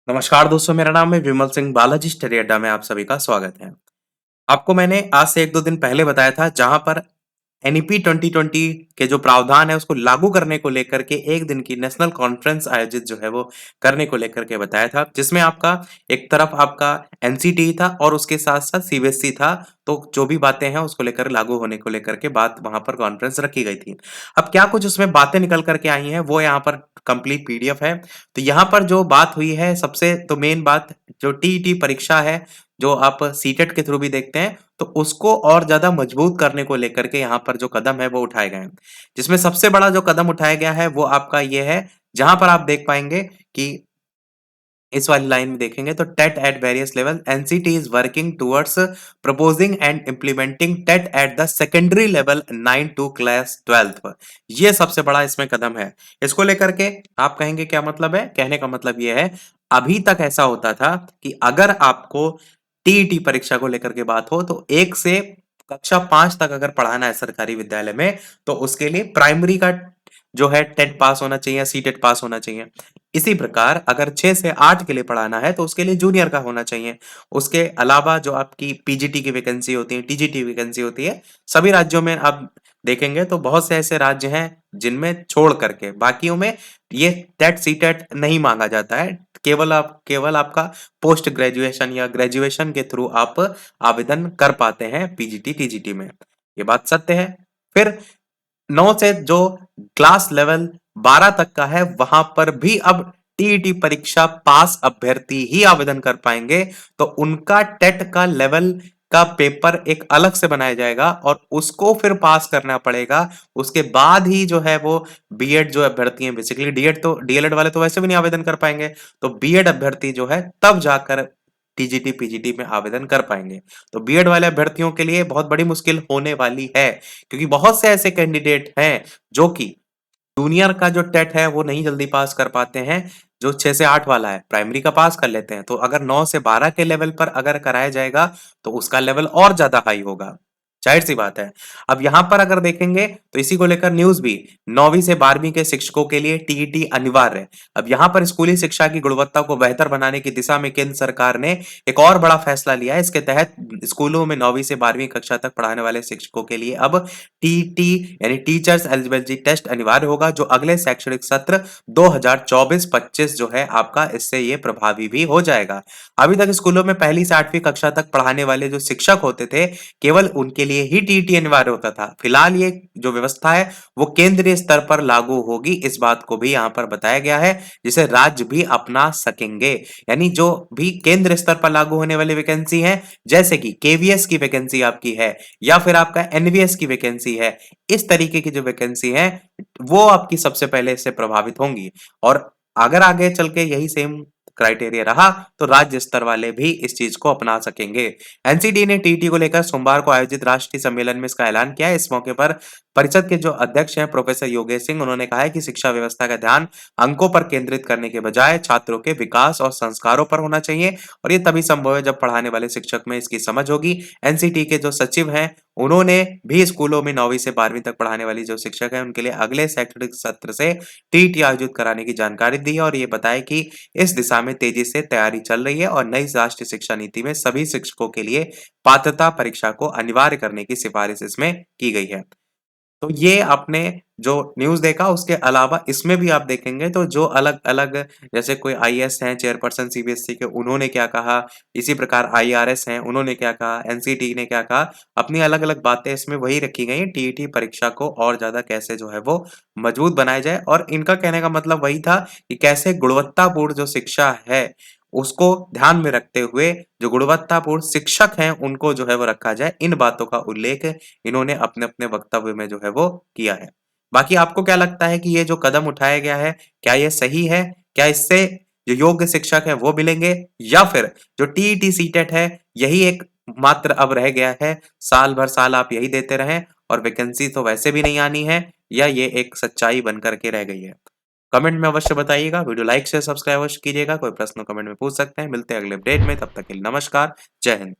नमस्कार दोस्तों, मेरा नाम है विमल सिंह। बालाजी स्टडी अड्डा में आप सभी का स्वागत है। आपको मैंने आज से 1-2 दिन पहले बताया था, जहां पर एनईपी 2020 के जो प्रावधान है उसको लागू करने को लेकर के एक दिन की नेशनल कॉन्फ्रेंस आयोजित जो है वो करने को लेकर के बताया था, जिसमें आपका एक तरफ आपका एनसीटी था और उसके साथ-साथ सीबीएसई था। तो जो भी बातें हैं उसको लेकर लागू होने को लेकर के बात वहाँ पर कॉन्फ्रेंस रखी गई थी। अब क्या कुछ उसमें बातें निकल कर के आई हैं वो यहाँ पर कंप्लीट पीडीएफ है। तो यहाँ पर जो बात हुई है, सबसे तो मेन बात जो टीईटी परीक्षा है, जो आप सीटेट के थ्रू भी देखते हैं, तो उसको और ज़्यादा मजबूत करने को लेकर के यहाँ पर जो कदम है वो उठाए गए हैं। जिसमें सबसे बड़ा जो कदम उठाया गया है वो आपका ये है, जहाँ पर आप देख पाएँगे कि इस वाली लाइन में देखेंगे तो TET at various level NCT is working towards proposing and implementing TET at the secondary level 9 to class 12th। ये सबसे बड़ा इसमें कदम है। इसको लेकर के आप कहेंगे क्या मतलब है? कहने का मतलब ये है, अभी तक ऐसा होता था कि अगर आपको टीईटी परीक्षा को लेकर के बात हो तो 1 से कक्षा 5 तक अगर पढ़ाना है सरकारी विद्यालय में, तो उसके लिए प्राइमरी का जो है टेट पास होना चाहिए, सीटेट पास होना चाहिए। इसी प्रकार अगर 6 से 8 के लिए पढ़ाना है तो उसके लिए जूनियर का होना चाहिए। उसके अलावा जो आपकी पीजीटी की वैकेंसी होती है, टीजीटी वैकेंसी होती है, सभी राज्यों में आप देखेंगे तो बहुत से ऐसे राज्य हैं जिनमें छोड़ करके बाकियों में ये टेट सीटेट नहीं मांगा जाता है। केवल आपका पोस्ट ग्रेजुएशन या ग्रेजुएशन के थ्रू आप आवेदन कर पाते हैं पीजीटी, टीजीटी में। ये बात सत्य है। फिर 9 से जो क्लास लेवल 12 तक का है, वहां पर भी अब टीईटी परीक्षा पास अभ्यर्थी ही आवेदन कर पाएंगे। तो उनका टेट का लेवल का पेपर एक अलग से बनाया जाएगा और उसको फिर पास करना पड़ेगा। उसके बाद ही जो है वो बीएड जो अभ्यर्थी हैं, बेसिकली डीएड तो डीएलएड वाले तो वैसे भी नहीं आवेदन कर पाएंगे। तो बीएड अभ्यर्थी जो है तब जाकर टीजीटी पीजीटी में आवेदन कर पाएंगे। तो बीएड वाले अभ्यर्थियों के लिए बहुत बड़ी मुश्किल होने वाली है, क्योंकि बहुत से ऐसे कैंडिडेट हैं जो कि जूनियर का जो टेट है वो नहीं जल्दी पास कर पाते हैं। जो 6 से 8 वाला है, प्राइमरी का पास कर लेते हैं। तो अगर 9 से 12 के लेवल पर अगर कराया जाएगा तो उसका लेवल और ज्यादा हाई होगा। जाहिर सी बात है। अब यहां पर अगर देखेंगे तो इसी को लेकर न्यूज भी, 9वीं से 12वीं के शिक्षकों के लिए टीईटी अनिवार्य है। अब यहां पर स्कूली शिक्षा की गुणवत्ता को बेहतर बनाने की दिशा में केंद्र सरकार ने एक और बड़ा फैसला लिया है। इसके तहत स्कूलों में 9वीं से 12वीं कक्षा तक पढ़ाने वाले शिक्षकों के लिए अब टीटी यानी टीचर्स एलिजिबिलिटी टेस्ट अनिवार्य होगा, जो अगले शैक्षणिक सत्र 2024-25 जो है आपका, इससे ये प्रभावी भी हो जाएगा। अभी तक स्कूलों में पहली से 8वीं कक्षा तक पढ़ाने वाले जो शिक्षक होते थे, केवल उनके लिए ही टीटी अनिवार्य होता था। फिलहाल ये जो व्यवस्था है वो केंद्रीय स्तर पर लागू होगी, इस बात को भी यहाँ पर बताया गया है, जिसे राज्य भी अपना सकेंगे। यानी जो भी केंद्र स्तर पर लागू होने वाली वैकेंसी है, जैसे कि केवीएस की वैकेंसी आपकी है या फिर आपका एनवीएस की वैकेंसी है, इस तरीके की जो वैकेंसी है वो आपकी सबसे पहले इससे प्रभावित होंगी। और अगर आगे चल के यही सेम क्राइटेरिया रहा तो राज्य स्तर वाले भी इस चीज को अपना सकेंगे। एनसीडी ने टीटी को लेकर सोमवार को आयोजित राष्ट्रीय सम्मेलन में इसका ऐलान किया है। इस मौके पर परिषद के जो अध्यक्ष हैं प्रोफेसर योगेश सिंह, उन्होंने कहा है कि शिक्षा व्यवस्था का ध्यान अंकों पर केंद्रित करने के बजाय छात्रों के विकास और संस्कारों पर होना चाहिए, और ये तभी संभव है जब पढ़ाने वाले शिक्षक में इसकी समझ होगी। एनसीटी के जो सचिव हैं, उन्होंने भी स्कूलों में 9वीं से 12वीं तक पढ़ाने वाली जो शिक्षक हैं उनके लिए अगले शैक्षणिक सत्र से टीईटी आयोजित कराने की जानकारी दी है, और ये बताया कि इस दिशा में तेजी से तैयारी चल रही है और नई राष्ट्रीय शिक्षा नीति में सभी शिक्षकों के लिए पात्रता परीक्षा को अनिवार्य करने की सिफारिश इसमें की गई है। तो ये आपने जो न्यूज़ देखा, उसके अलावा इसमें भी आप देखेंगे तो जो अलग-अलग, जैसे कोई आईएएस हैं चेयरपर्सन सीबीएसई के, उन्होंने क्या कहा, इसी प्रकार आईआरएस हैं उन्होंने क्या कहा, एनसीटी ने क्या कहा, अपनी अलग-अलग बातें इसमें वही रखी गई हैं। टीईटी परीक्षा को और ज़्यादा कैसे जो है वो मजबूत बनाया जाए, और इनका कहने का मतलब वही था कि कैसे गुणवत्तापूर्ण जो शिक्षा है, उसको ध्यान में रखते हुए जो गुणवत्तापूर्ण शिक्षक हैं उनको जो है वो रखा जाए। इन बातों का उल्लेख इन्होंने अपने-अपने वक्तव्य में जो है वो किया है। बाकी आपको क्या लगता है कि ये जो कदम उठाया गया है, क्या ये सही है? क्या इससे जो योग्य शिक्षक हैं वो मिलेंगे, या फिर जो टीईटी सीटेट है यही एक मात्र अब रह गया है, साल भर साल आप यही देते रहें और वैकेंसी तो वैसे भी नहीं आनी है, या ये एक सच्चाई बन कर के रह गई है? कमेंट में अवश्य बताइएगा। वीडियो लाइक शेयर सब्सक्राइब अवश्य कीजिएगा। कोई प्रश्न कमेंट में पूछ सकते हैं। मिलते हैं अगले अपडेट में, तब तक के लिए नमस्कार, जय हिंद।